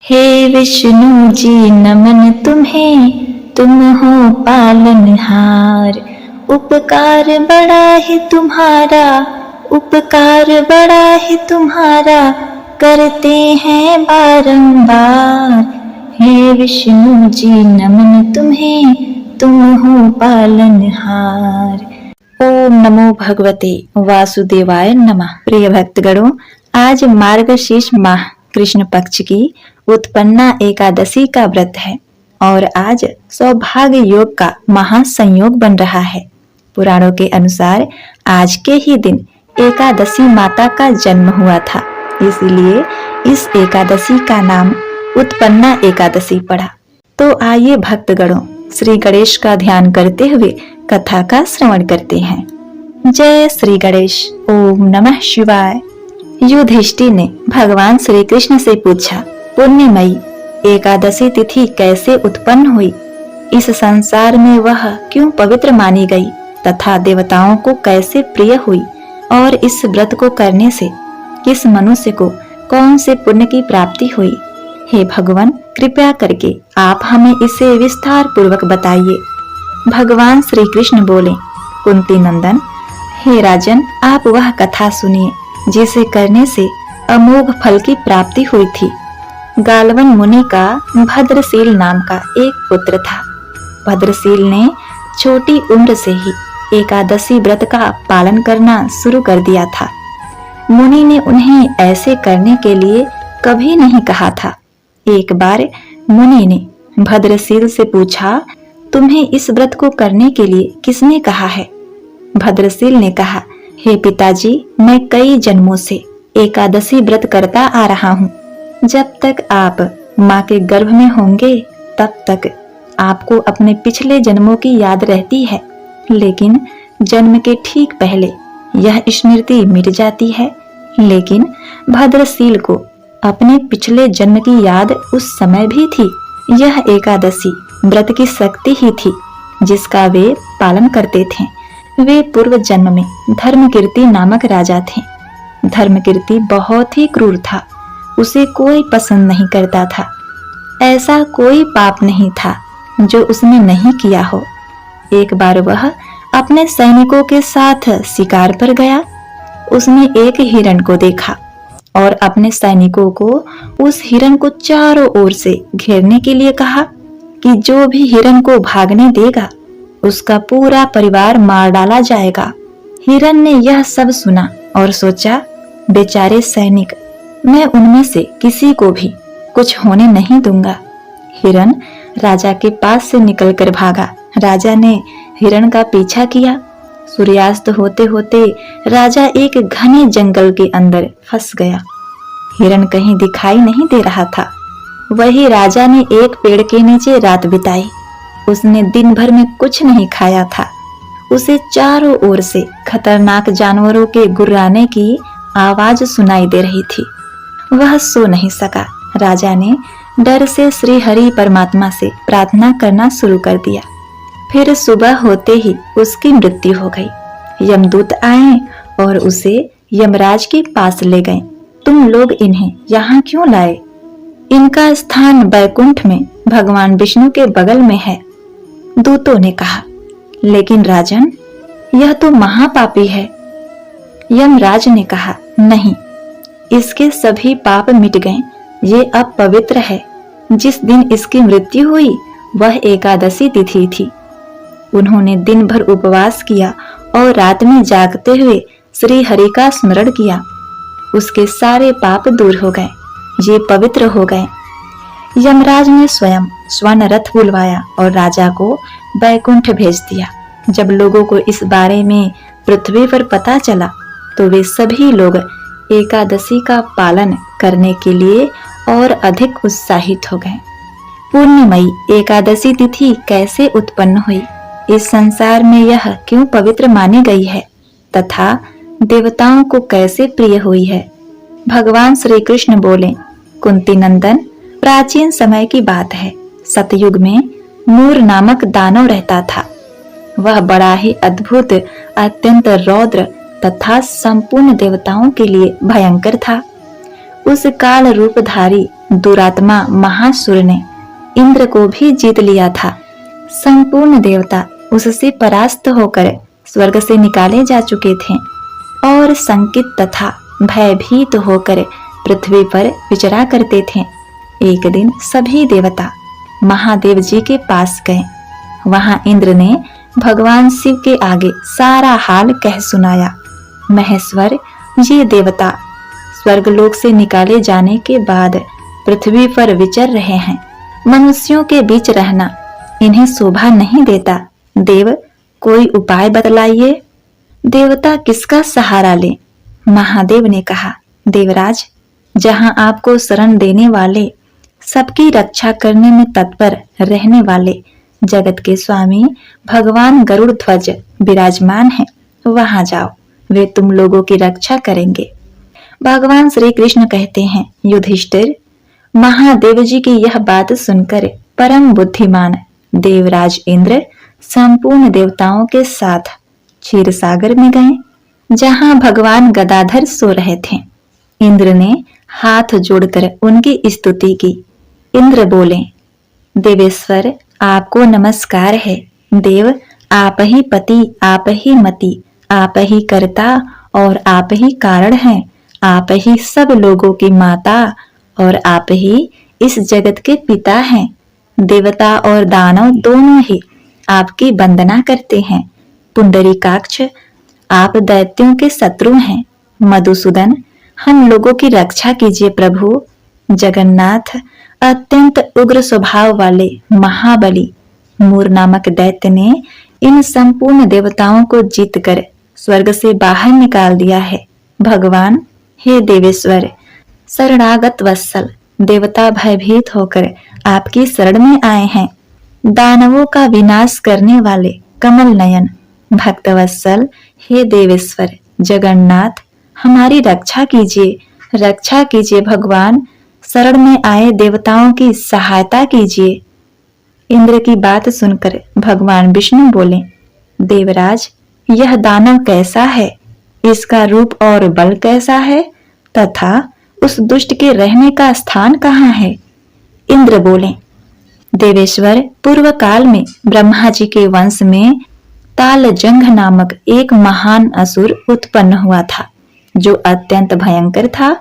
हे विष्णु जी नमन तुम्हें, तुम हो पालनहार। उपकार बड़ा है तुम्हारा, उपकार बड़ा है तुम्हारा, करते हैं बारंबार। हे विष्णु जी नमन तुम्हें, तुम हो पालनहार। ओम नमो भगवते वासुदेवाय नमः। प्रिय भक्तगणों, आज मार्गशीर्ष माह कृष्ण पक्ष की उत्पन्ना एकादशी का व्रत है और आज सौभाग्य योग का महासंयोग बन रहा है। पुराणों के अनुसार आज के ही दिन एकादशी माता का जन्म हुआ था, इसलिए इस एकादशी का नाम उत्पन्ना एकादशी पड़ा। तो आइए भक्तगणों, श्री गणेश का ध्यान करते हुए कथा का श्रवण करते हैं। जय श्री गणेश। ओम नमः शिवाय। युधिष्ठिर ने भगवान श्री कृष्ण से पूछा, पुण्यमयी एकादशी तिथि कैसे उत्पन्न हुई? इस संसार में वह क्यों पवित्र मानी गई तथा देवताओं को कैसे प्रिय हुई? और इस व्रत को करने से किस मनुष्य को कौन से पुण्य की प्राप्ति हुई? हे भगवान, कृपया करके आप हमें इसे विस्तार पूर्वक बताइए। भगवान श्री कृष्ण बोले, कुंती नंदन, हे राजन, आप वह कथा सुनिए जिसे करने से अमोघ फल की प्राप्ति हुई थी। गालवन मुनि का भद्रशील नाम का एक पुत्र था। भद्रशील ने छोटी उम्र से ही एकादशी व्रत का पालन करना शुरू कर दिया था। मुनि ने उन्हें ऐसे करने के लिए कभी नहीं कहा था। एक बार मुनि ने भद्रशील से पूछा, तुम्हें इस व्रत को करने के लिए किसने कहा है? भद्रशील ने कहा, हे पिताजी, मैं कई जन्मों से एकादशी व्रत करता आ रहा हूँ। जब तक आप माँ के गर्भ में होंगे तब तक आपको अपने पिछले जन्मों की याद रहती है, लेकिन जन्म के ठीक पहले यह स्मृति मिट जाती है। लेकिन भद्रशील को अपने पिछले जन्म की याद उस समय भी थी। यह एकादशी व्रत की शक्ति ही थी जिसका वे पालन करते थे। वे पूर्व जन्म में धर्मकीर्ति नामक राजा थे। धर्मकीर्ति बहुत ही क्रूर था, उसे कोई पसंद नहीं करता था। ऐसा कोई पाप नहीं था जो उसने नहीं किया हो। एक बार वह अपने सैनिकों के साथ शिकार पर गया। उसने एक हिरण को देखा और अपने सैनिकों को उस हिरण को चारों ओर से घेरने के लिए कहा कि जो भी हिरण को भागने देगा उसका पूरा परिवार मार डाला जाएगा। हिरण ने यह सब सुना और सोचा, बेचारे सैनिक, मैं उनमें से किसी को भी कुछ होने नहीं दूंगा। हिरण राजा के पास से निकलकर भागा। राजा ने हिरण का पीछा किया। सूर्यास्त होते होते राजा एक घने जंगल के अंदर फंस गया। हिरण कहीं दिखाई नहीं दे रहा था। वही राजा ने एक पेड़ के नीचे रात बिताई। उसने दिन भर में कुछ नहीं खाया था। उसे चारों ओर से खतरनाक जानवरों के गुर्राने की आवाज सुनाई दे रही थी। वह सो नहीं सका। राजा ने डर से श्री हरि परमात्मा से प्रार्थना करना शुरू कर दिया। फिर सुबह होते ही उसकी मृत्यु हो गई। यमदूत आए और उसे यमराज के पास ले गए। तुम लोग इन्हें यहाँ क्यों लाए? इनका स्थान बैकुंठ में भगवान विष्णु के बगल में है। दूतों ने कहा, लेकिन राजन, यह तो महापापी है। यमराज ने कहा, नहीं, इसके सभी पाप मिट गए। ये अब पवित्र है। जिस दिन इसकी मृत्यु हुई वह एकादशी तिथि थी। उन्होंने दिन भर उपवास किया और रात में जागते हुए श्री हरि का स्मरण किया। उसके सारे पाप दूर हो गए। ये पवित्र हो गए। यमराज ने स्वयं स्वर्ण रथ बुलवाया और राजा को बैकुंठ भेज दिया। जब लोगों को इस बारे में पृथ्वी पर पता चला तो वे सभी लोग एकादशी का पालन करने के लिए और अधिक उत्साहित हो गए। पूर्णिमयी एकादशी तिथि कैसे उत्पन्न हुई? इस संसार में यह क्यों पवित्र मानी गई है तथा देवताओं को कैसे प्रिय हुई है? भगवान श्री कृष्ण बोले, कुंती नंदन, प्राचीन समय की बात है। सतयुग में मूर नामक दानव रहता था। वह बड़ा ही अद्भुत, अत्यंत रौद्र तथा संपूर्ण देवताओं के लिए भयंकर था। उस काल रूपधारी दुरात्मा महासुर ने इंद्र को भी जीत लिया था। संपूर्ण देवता उससे परास्त होकर स्वर्ग से निकाले जा चुके थे और संकित तथा भयभीत होकर पृथ्वी पर विचरा करते थे। एक दिन सभी देवता महादेव जी के पास गए। वहां इंद्र ने भगवान शिव के आगे सारा हाल कह सुनाया। महेश्वर, ये देवता स्वर्गलोक से निकाले जाने के बाद पृथ्वी पर विचर रहे हैं। मनुष्यों के बीच रहना इन्हें शोभा नहीं देता। देव, कोई उपाय बतलाइए। देवता किसका सहारा ले? महादेव ने कहा, देवराज, जहां आपको शरण देने वाले, सबकी रक्षा करने में तत्पर रहने वाले जगत के स्वामी भगवान गरुड़ ध्वज विराजमान हैं, वहां जाओ, वे तुम लोगों की रक्षा करेंगे। भगवान श्री कृष्ण कहते हैं, युधिष्ठिर, महादेव जी की यह बात सुनकर परम बुद्धिमान देवराज इंद्र संपूर्ण देवताओं के साथ क्षीर सागर में गए, जहां भगवान गदाधर सो रहे थे। इंद्र ने हाथ जोड़कर उनकी स्तुति की। इंद्र बोले, देवेश्वर, आपको नमस्कार है। देव, आप ही पति, आप ही मति, आप ही कर्ता और आप ही कारण हैं। आप ही सब लोगों की माता और आप ही इस जगत के पिता हैं। देवता और दानव दोनों ही आपकी वंदना करते हैं। पुंडरीकाक्ष, आप दैत्यों के शत्रु हैं। मधुसूदन, हम लोगों की रक्षा कीजिए प्रभु। जगन्नाथ, अत्यंत उग्र स्वभाव वाले महाबली मूर नामक दैत्य ने इन संपूर्ण देवताओं को जीतकर स्वर्ग से बाहर निकाल दिया है। भगवान, हे देवेश्वर, शरणागत वत्सल देवता भयभीत होकर आपकी शरण में आए हैं। दानवों का विनाश करने वाले कमल नयन भक्तवत्सल, हे देवेश्वर जगन्नाथ, हमारी रक्षा कीजिए, रक्षा कीजिए भगवान। शरण में आए देवताओं की सहायता कीजिए। इंद्र की बात सुनकर भगवान विष्णु बोले, देवराज, यह दानव कैसा है? इसका रूप और बल कैसा है? तथा उस दुष्ट के रहने का स्थान कहाँ है? इंद्र बोले, देवेश्वर, पूर्व काल में ब्रह्मा जी के वंश में तालजंघ नामक एक महान असुर उत्पन्न हुआ था, जो अत्यंत भयंकर था।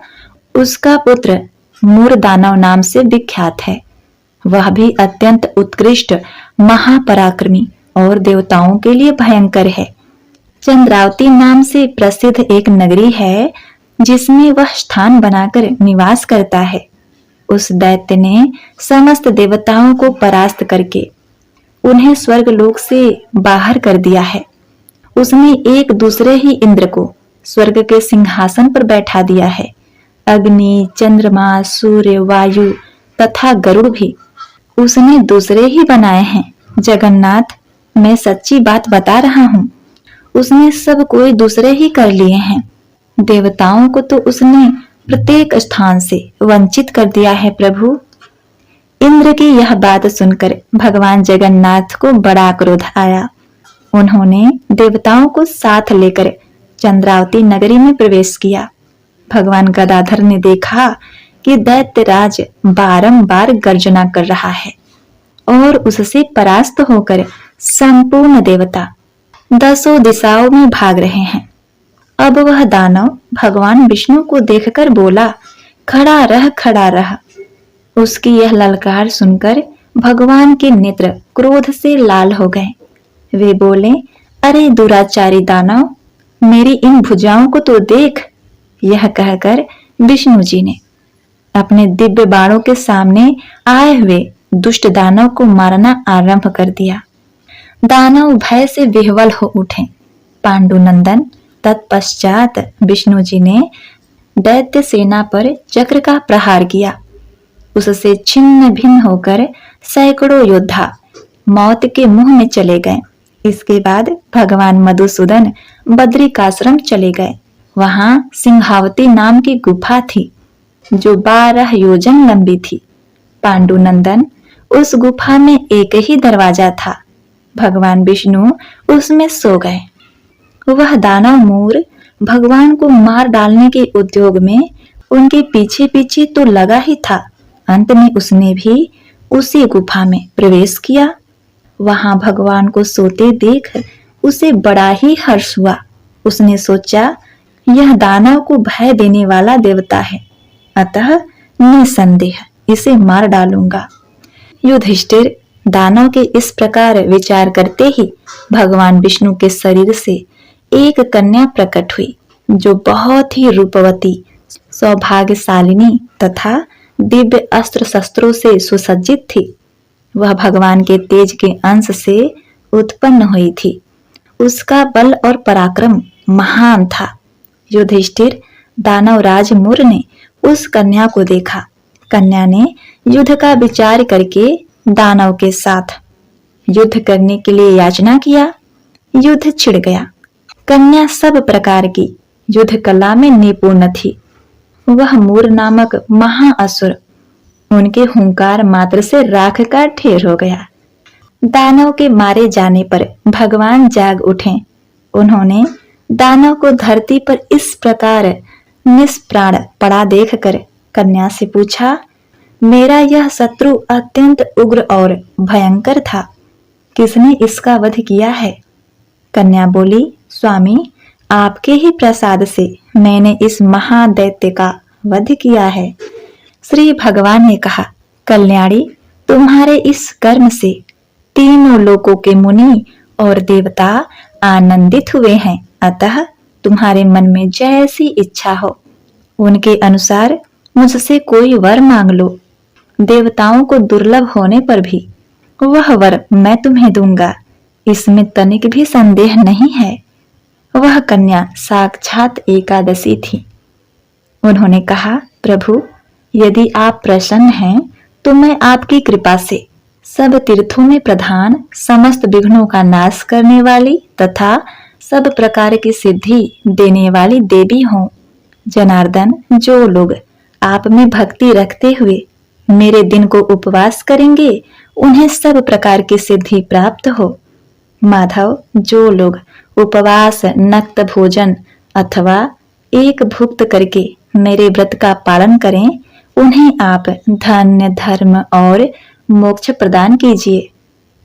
उसका पुत्र मूर दानव नाम से विख्यात है। वह भी अत्यंत उत्कृष्ट महापराक्रमी और देवताओं के लिए भयंकर है। चंद्रावती नाम से प्रसिद्ध एक नगरी है, जिसमें वह स्थान बनाकर निवास करता है। उस दैत्य ने समस्त देवताओं को परास्त करके उन्हें स्वर्गलोक से बाहर कर दिया है। उसने एक दूसरे ही इंद्र को स्वर्ग के सिंहासन पर बैठा दिया है। अग्नि, चंद्रमा, सूर्य, वायु तथा गरुड़ भी उसने दूसरे ही बनाए हैं। जगन्नाथ, मैं सच्ची बात बता रहा हूँ। उसने सब कोई दूसरे ही कर लिए हैं। देवताओं को तो उसने प्रत्येक स्थान से वंचित कर दिया है प्रभु। इंद्र की यह बात सुनकर भगवान जगन्नाथ को बड़ा क्रोध आया। उन्होंने देवताओं को साथ लेकर चंद्रावती नगरी में प्रवेश किया। भगवान गदाधर ने देखा कि दैत्यराज बारंबार गर्जना कर रहा है और उससे परास्त होकर संपूर्ण देवता दसों दिशाओं में भाग रहे हैं। अब वह दानव भगवान विष्णु को देखकर बोला, खड़ा रह, खड़ा रह। उसकी यह ललकार सुनकर भगवान के नेत्र क्रोध से लाल हो गए। वे बोले, अरे दुराचारी दानव, मेरी इन भुजाओं को तो देख। यह कहकर विष्णु जी ने अपने दिव्य बाणों के सामने आए हुए दुष्ट दानव को मारना आरंभ कर दिया। दानव भय से विह्वल हो उठे। पांडुनंदन, तत्पश्चात विष्णु जी ने दैत्य सेना पर चक्र का प्रहार किया। उससे छिन्न भिन्न होकर सैकड़ों योद्धा मौत के मुंह में चले गए। इसके बाद भगवान मधुसूदन बद्रिकाश्रम चले गए। वहां सिंहावती नाम की गुफा थी, जो 12 योजन लंबी थी। पांडुनंदन, उस गुफा में एक ही दरवाजा था। भगवान विष्णु उसमें सो गए। वह दानव मूर भगवान को मार डालने के उद्योग में उनके पीछे पीछे तो लगा ही था। अंत में उसने भी उसी गुफा में प्रवेश किया। वहां भगवान को सोते देख उसे बड़ा ही हर्ष हुआ। उसने सोचा, यह दानव को भय देने वाला देवता है, अतः निसंदेह इसे मार डालूंगा। युधिष्ठिर दानव के इस प्रकार विचार करते ही भगवान विष्णु के शरीर से एक कन्या प्रकट हुई, जो बहुत ही रूपवती, सौभाग्यशालिनी तथा दिव्य अस्त्र शस्त्रों से सुसज्जित थी। वह भगवान के तेज के अंश से उत्पन्न हुई थी। उसका बल और पराक्रम महान था। युधिष्ठिर दानवराज मुर ने उस कन्या को देखा। कन्या ने युद्ध का विचार करके दानव के साथ युद्ध करने के लिए याचना किया। युद्ध छिड़ गया। कन्या सब प्रकार की युद्ध कला में निपुण थी। वह मूर नामक महाअसुर उनके हुंकार मात्र से राख का ढेर हो गया। दानव के मारे जाने पर भगवान जाग उठे। उन्होंने दानव को धरती पर इस प्रकार निष्प्राण पड़ा देखकर कन्या से पूछा, मेरा यह शत्रु अत्यंत उग्र और भयंकर था, किसने इसका वध किया है? कन्या बोली, स्वामी, आपके ही प्रसाद से मैंने इस महादैत्य का वध किया है। श्री भगवान ने कहा, कल्याणी, तुम्हारे इस कर्म से तीनों लोकों के मुनि और देवता आनंदित हुए हैं, अतः तुम्हारे मन में जैसी इच्छा हो उनके अनुसार मुझसे कोई वर मांग लो। देवताओं को दुर्लभ होने पर भी वह वर मैं तुम्हें दूंगा, इसमें तनिक भी संदेह नहीं है। वह कन्या साक्षात एकादशी थी। उन्होंने कहा, प्रभु, यदि आप प्रसन्न हैं तो मैं आपकी कृपा से सब तीर्थों में प्रधान, समस्त विघ्नों का नाश करने वाली तथा सब प्रकार की सिद्धि देने वाली देवी हूँ। जनार्दन, जो लोग आप में भक्ति रखते हुए मेरे दिन को उपवास करेंगे उन्हें सब प्रकार की सिद्धि प्राप्त हो। माधव, जो लोग उपवास, नक्त भोजन अथवा एक भुक्त करके मेरे व्रत का पालन करें उन्हें आप धन्य, धर्म और मोक्ष प्रदान कीजिए।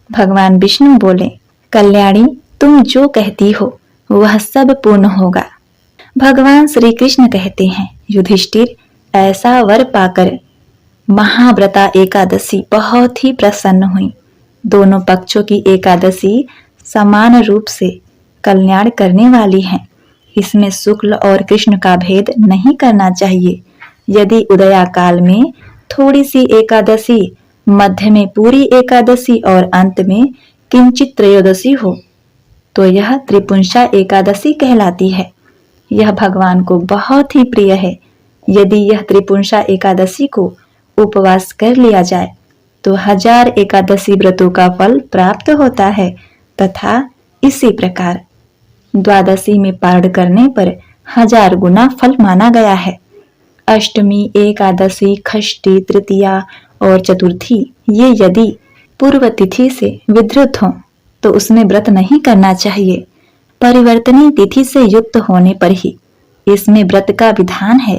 भगवान विष्णु बोले, कल्याणी, तुम जो कहती हो वह सब पूर्ण होगा। भगवान श्री कृष्ण कहते हैं, युधिष्ठिर, ऐसा वर पाकर महाव्रता एकादशी बहुत ही प्रसन्न हुई। दोनों पक्षों की एकादशी समान रूप से कल्याण करने वाली है। इसमें शुक्ल और कृष्ण का भेद नहीं करना चाहिए। यदि उदया काल में थोड़ी सी एकादशी, मध्य में पूरी एकादशी और अंत में किंचित त्रयोदशी हो तो यह त्रिपुंसा एकादशी कहलाती है। यह भगवान को बहुत ही प्रिय है। यदि यह त्रिपुंसा एकादशी को उपवास कर लिया जाए तो 1000 एकादशी व्रतों का फल प्राप्त होता है तथा इसी प्रकार द्वादशी में पारण करने पर 1000 गुना फल माना गया है। अष्टमी, एकादशी, षष्ठी, तृतीया और चतुर्थी ये यदि पूर्व तिथि से विधृत हों तो उसमें व्रत नहीं करना चाहिए। परिवर्तनीय तिथि से युक्त होने पर ही इसमें व्रत का विधान है।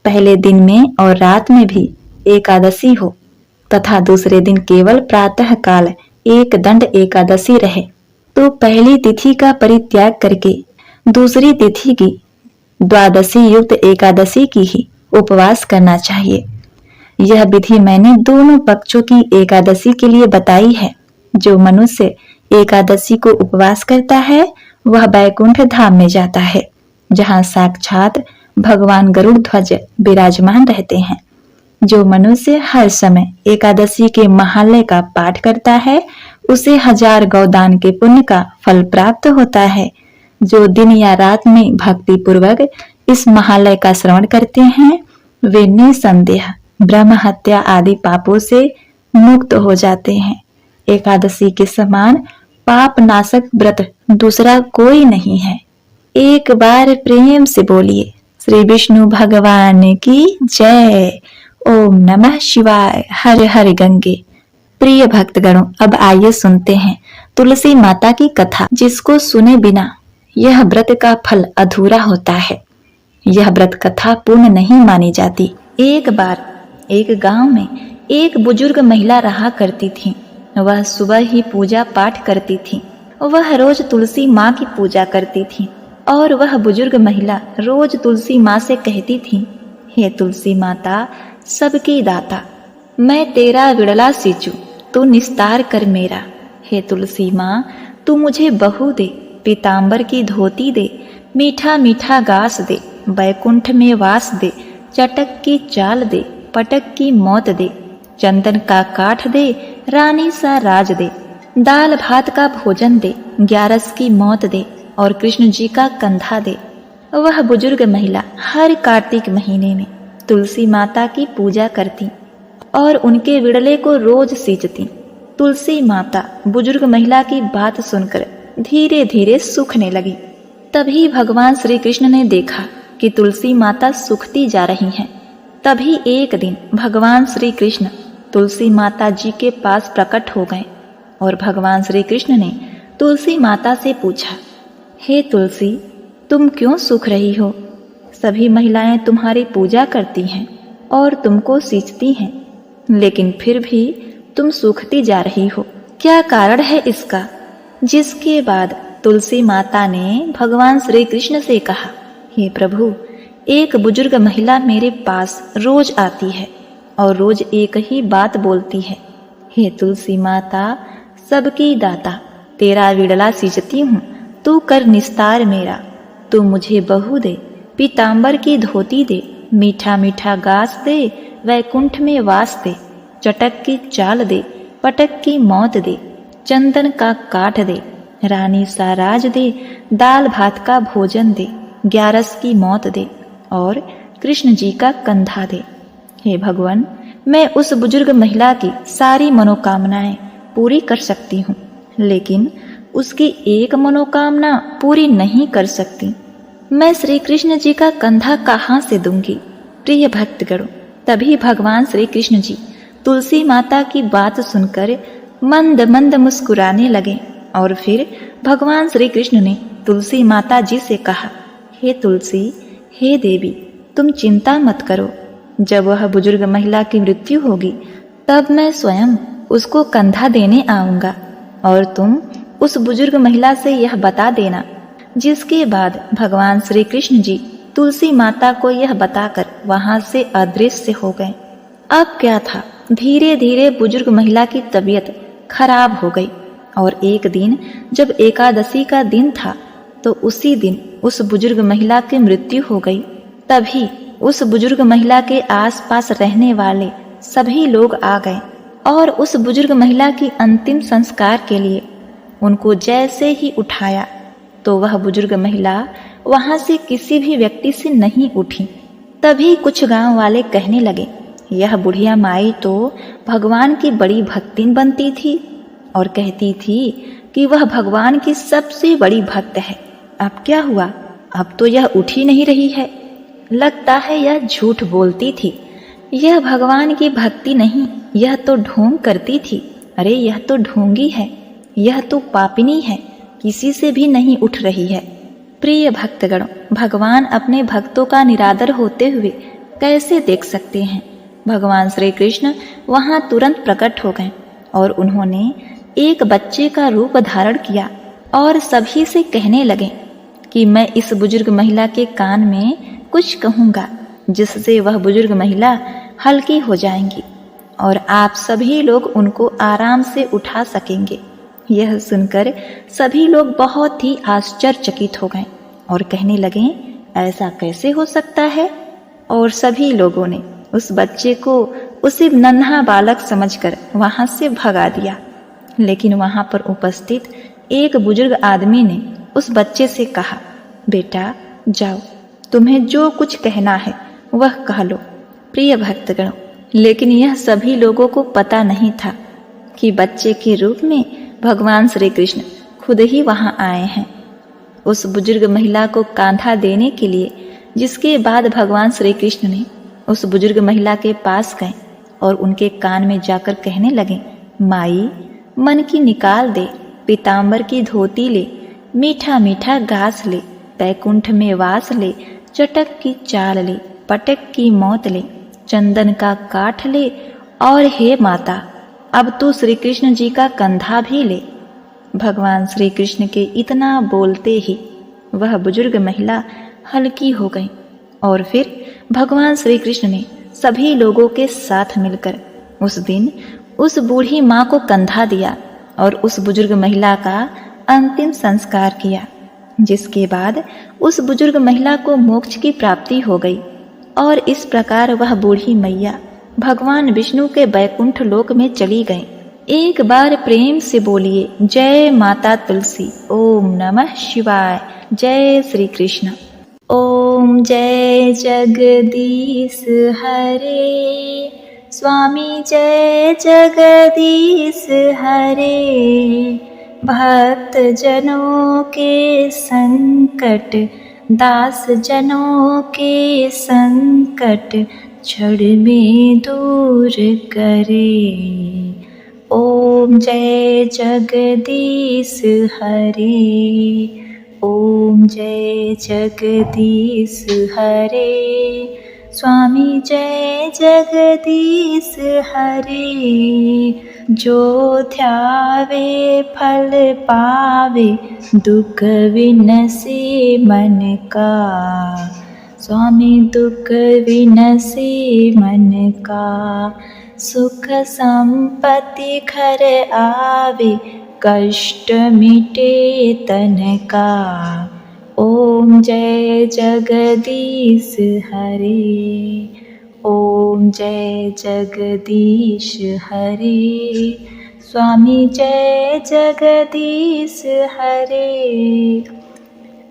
पहले दिन में और रात में भी एकादशी हो तथा दूसरे दिन केवल प्रातः काल एक दंड एकादशी रहे तो पहली तिथि का परित्याग करके दूसरी तिथि की द्वादशी युक्त एकादशी की ही उपवास करना चाहिए। यह विधि मैंने दोनों पक्षों की एकादशी के लिए बताई है। जो मनुष्य एकादशी को उपवास करता है वह वैकुंठ धाम में जाता है, जहाँ साक्षात भगवान गरुड़ ध्वज विराजमान रहते हैं। जो मनुष्य हर समय एकादशी के महालय का पाठ करता है उसे 1000 गौदान के पुण्य का फल प्राप्त होता है। जो दिन या रात में भक्ति पूर्वक इस महालय का श्रवण करते हैं वे निसंदेह ब्रह्म हत्या आदि पापों से मुक्त हो जाते हैं। एकादशी के समान पाप नाशक व्रत दूसरा कोई नहीं है। एक बार प्रेम से बोलिए, श्री विष्णु भगवान की जय। ओम नमः शिवाय। हर हर गंगे। प्रिय भक्तगणों, अब आइए सुनते हैं तुलसी माता की कथा, जिसको सुने बिना यह व्रत का फल अधूरा होता है। यह व्रत कथा पूर्ण नहीं मानी जाती। एक बार एक गांव में एक बुजुर्ग महिला रहा करती थी। वह सुबह ही पूजा पाठ करती थी। वह रोज तुलसी माँ की पूजा करती थी और वह बुजुर्ग महिला रोज तुलसी माँ से कहती थी, हे तुलसी माता सबकी दाता, मैं तेरा विड़ला सिंचू, तू निस्तार कर मेरा। हे तुलसी माँ तू मुझे बहू दे, पीताम्बर की धोती दे, मीठा मीठा गास दे, बैकुंठ में वास दे, चटक की चाल दे, पटक की मौत दे, चंदन का काठ दे, रानी सा राज दे, दाल भात का भोजन दे, 11 की मौत दे और कृष्ण जी का कंधा दे। वह बुजुर्ग महिला हर कार्तिक महीने में तुलसी माता की पूजा करती और उनके विड़ले को रोज सींचती। तुलसी माता बुजुर्ग महिला की बात सुनकर धीरे धीरे सूखने लगी। तभी भगवान श्री कृष्ण ने देखा कि तुलसी माता सूखती जा रही हैं। तभी एक दिन भगवान श्री कृष्ण तुलसी माता जी के पास प्रकट हो गए और भगवान श्री कृष्ण ने तुलसी माता से पूछा, हे तुलसी तुम क्यों सूख रही हो? सभी महिलाएं तुम्हारी पूजा करती हैं और तुमको सींचती हैं, लेकिन फिर भी तुम सूखती जा रही हो, क्या कारण है इसका? जिसके बाद तुलसी माता ने भगवान श्री कृष्ण से कहा, हे प्रभु, एक बुजुर्ग महिला मेरे पास रोज आती है और रोज एक ही बात बोलती है, हे तुलसी माता सबकी दाता, तेरा विड़ला सींचती हूँ, तू कर निस्तार मेरा। तू मुझे बहू दे, पीताम्बर की धोती दे, मीठा मीठा गास दे, वैकुंठ में वास दे, चटक की चाल दे, पटक की मौत दे, चंदन का काठ दे, रानी सा राज दे, दाल भात का भोजन दे, 11 की मौत दे और कृष्ण जी का कंधा दे। हे भगवान, मैं उस बुजुर्ग महिला की सारी मनोकामनाएं पूरी कर सकती हूँ, लेकिन उसकी एक मनोकामना पूरी नहीं कर सकती। मैं श्री कृष्ण जी का कंधा कहाँ से दूंगी? प्रिय भक्तगणों, तभी भगवान श्री कृष्ण जी तुलसी माता की बात सुनकर मंद मंद मुस्कुराने लगे और फिर भगवान श्री कृष्ण ने तुलसी माता जी से कहा, हे तुलसी, हे देवी, तुम चिंता मत करो। जब वह बुजुर्ग महिला की मृत्यु होगी तब मैं स्वयं उसको कंधा देने आऊंगा और तुम उस बुजुर्ग महिला से यह बता देना। जिसके बाद भगवान श्री कृष्ण जी तुलसी माता को यह बताकर वहां से अदृश्य हो गए। अब क्या था, धीरे धीरे बुजुर्ग महिला की तबीयत खराब हो गई और एक दिन जब एकादशी का दिन था तो उसी दिन उस बुजुर्ग महिला की मृत्यु हो गई। तभी उस बुजुर्ग महिला के आसपास रहने वाले सभी लोग आ गए और उस बुजुर्ग महिला की अंतिम संस्कार के लिए उनको जैसे ही उठाया तो वह बुजुर्ग महिला वहां से किसी भी व्यक्ति से नहीं उठी। तभी कुछ गांव वाले कहने लगे, यह बुढ़िया माई तो भगवान की बड़ी भक्तिन बनती थी और कहती थी कि वह भगवान की सबसे बड़ी भक्त है। अब क्या हुआ? अब तो यह उठ ही नहीं रही है। लगता है यह झूठ बोलती थी। यह भगवान की भक्ति नहीं, यह तो ढोंग करती थी। अरे यह तो ढोंगी है, यह तो पापिनी है, किसी से भी नहीं उठ रही है। प्रिय भक्तगणों, भगवान अपने भक्तों का निरादर होते हुए कैसे देख सकते हैं? भगवान श्री कृष्ण वहां तुरंत प्रकट हो गए और उन्होंने एक बच्चे का रूप धारण किया और सभी से कहने लगे कि मैं इस बुजुर्ग महिला के कान में कुछ कहूँगा जिससे वह बुजुर्ग महिला हल्की हो जाएंगी और आप सभी लोग उनको आराम से उठा सकेंगे। यह सुनकर सभी लोग बहुत ही आश्चर्यचकित हो गए और कहने लगे, ऐसा कैसे हो सकता है? और सभी लोगों ने उस बच्चे को उसे नन्हा बालक समझकर वहां से भगा दिया। लेकिन वहां पर उपस्थित एक बुजुर्ग आदमी ने उस बच्चे से कहा, बेटा जाओ, तुम्हें जो कुछ कहना है वह कह लो। प्रिय भक्तगणों, लेकिन यह सभी लोगों को पता नहीं था कि बच्चे के रूप में भगवान श्री कृष्ण खुद ही वहां आए हैं उस बुजुर्ग महिला को कांधा देने के लिए। जिसके बाद भगवान श्री कृष्ण ने उस बुजुर्ग महिला के पास गए और उनके कान में जाकर कहने लगे, माई मन की निकाल दे, पीताम्बर की धोती ले, मीठा मीठा घास ले, बैकुंठ में वास ले, चटक की चाल ले, पटक की मौत ले, चंदन का काठ ले, और हे माता अब तू श्री कृष्ण जी का कंधा भी ले। भगवान श्री कृष्ण के इतना बोलते ही वह बुजुर्ग महिला हल्की हो गई और फिर भगवान श्री कृष्ण ने सभी लोगों के साथ मिलकर उस दिन उस बूढ़ी माँ को कंधा दिया और उस बुजुर्ग महिला का अंतिम संस्कार किया, जिसके बाद उस बुजुर्ग महिला को मोक्ष की प्राप्ति हो गई। और इस प्रकार वह बूढ़ी मैया भगवान विष्णु के बैकुंठ लोक में चली गई। एक बार प्रेम से बोलिए जय माता तुलसी। ओम नमः शिवाय। जय श्री कृष्ण। ओम जय जगदीश हरे, स्वामी जय जगदीश हरे। भक्त जनों के संकट, दास जनों के संकट क्षण में दूर करे। ओम जय जगदीश हरे। ओम जय जगदीश हरे, स्वामी जय जगदीश हरे। जो ध्यावे फल पावे, दुख विनसे मन का। स्वामी दुख विनसे मन का, सुख संपत्ति घर आवे, कष्ट मिटे तन का। ओम जय जगदीश हरे। ओम जय जगदीश हरे, स्वामी जय जगदीश हरे।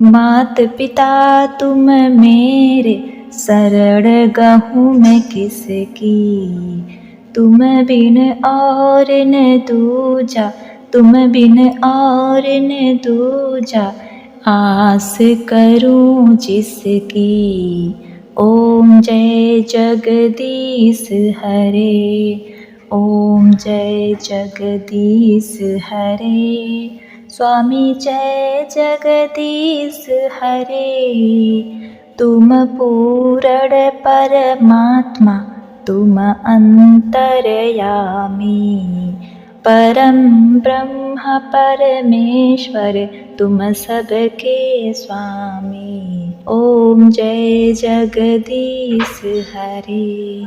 मात पिता तुम मेरे, शरण गहूँ मैं किसकी। तुम बिन और न दूजा, तुम बिन और न दूजा, आस करूं जिसकी। ओम जय जगदीश हरे। ओम जय जगदीश हरे, स्वामी जय जगदीश हरे। तुम पूर्ण परमात्मा, तुम अंतर्यामी। परम ब्रह्म परमेश्वर, तुम सबके स्वामी। ओम जय जगदीश हरे।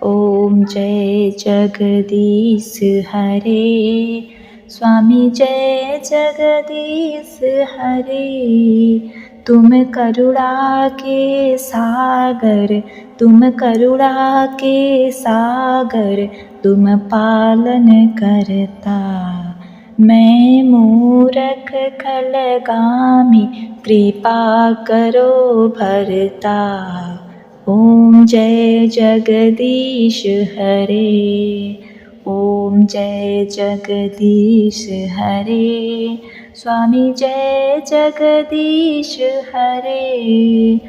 ओम जय जगदीश हरे, स्वामी जय जगदीश हरे। तुम करुणा के सागर, तुम करुणा के सागर, तुम पालन करता। मैं मूरख खलगामी, कृपा करो भरता। ओम जय जगदीश हरे। ओम जय जगदीश हरे, स्वामी जय जगदीश हरे।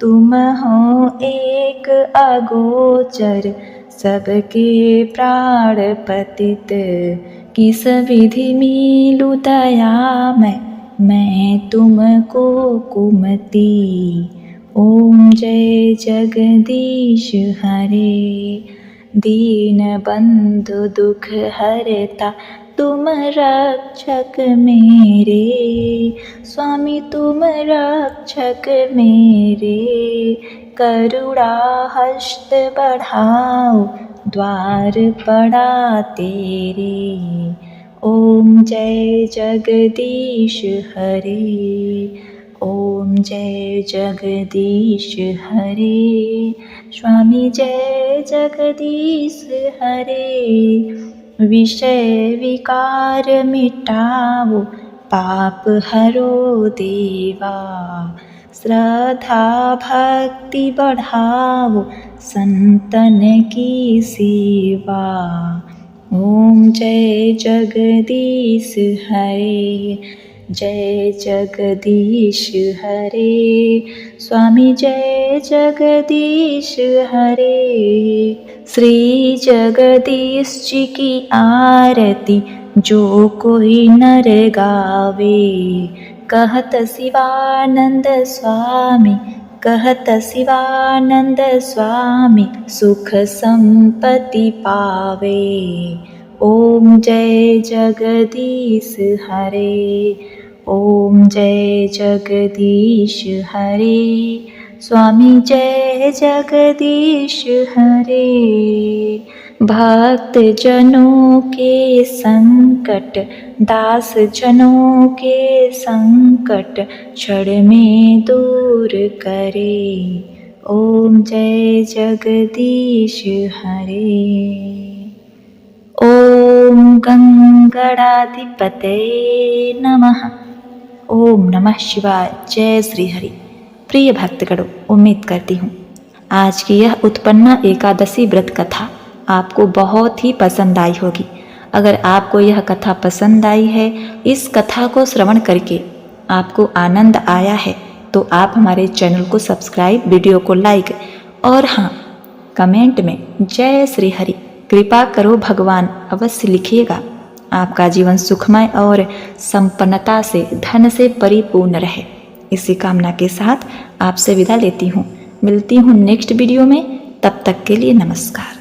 तुम हो एक अगोचर, सबके प्राण पतित। किस विधि मिलूं दया मैं तुमको कुमति। ओम जय जगदीश हरे, दीन बंधु दुख हरता, तुम रक्षक मेरे। स्वामी तुम रक्षक मेरे, करुणा हस्त बढ़ाओ, द्वार पड़ा तेरे। ओम जय जगदीश हरे। ओम जय जगदीश हरे, स्वामी जय जगदीश हरे। विषय विकार मिटाओ, पाप हरो देवा। श्रद्धा भक्ति बढ़ाओ, संतन की सेवा। ओम जय जगदीश हरे। जय जगदीश हरे, स्वामी जय जगदीश हरे। श्री जगदीश जी की आरती जो कोई नर गावे, कहत शिवानंद स्वामी कहत शिवानंद स्वामी सुख संपत्ति पावे। ओम जय जगदीश हरे, ओम जय जगदीश हरे, स्वामी जय जगदीश हरे। भक्त जनों के संकट, दास जनों के संकट क्षण में दूर करे। ओम जय जगदीश हरे। ओम गंगणाधिपतये नमः। ओम नमः शिवाय। जय श्री हरि। प्रिय भक्तगणों, उम्मीद करती हूँ आज की यह उत्पन्ना एकादशी व्रत कथा आपको बहुत ही पसंद आई होगी। अगर आपको यह कथा पसंद आई है, इस कथा को श्रवण करके आपको आनंद आया है, तो आप हमारे चैनल को सब्सक्राइब, वीडियो को लाइक और हाँ, कमेंट में जय श्री हरि कृपा करो भगवान अवश्य लिखिएगा। आपका जीवन सुखमय और संपन्नता से, धन से परिपूर्ण रहे। इसी कामना के साथ आपसे विदा लेती हूँ। मिलती हूँ नेक्स्ट वीडियो में। तब तक के लिए नमस्कार।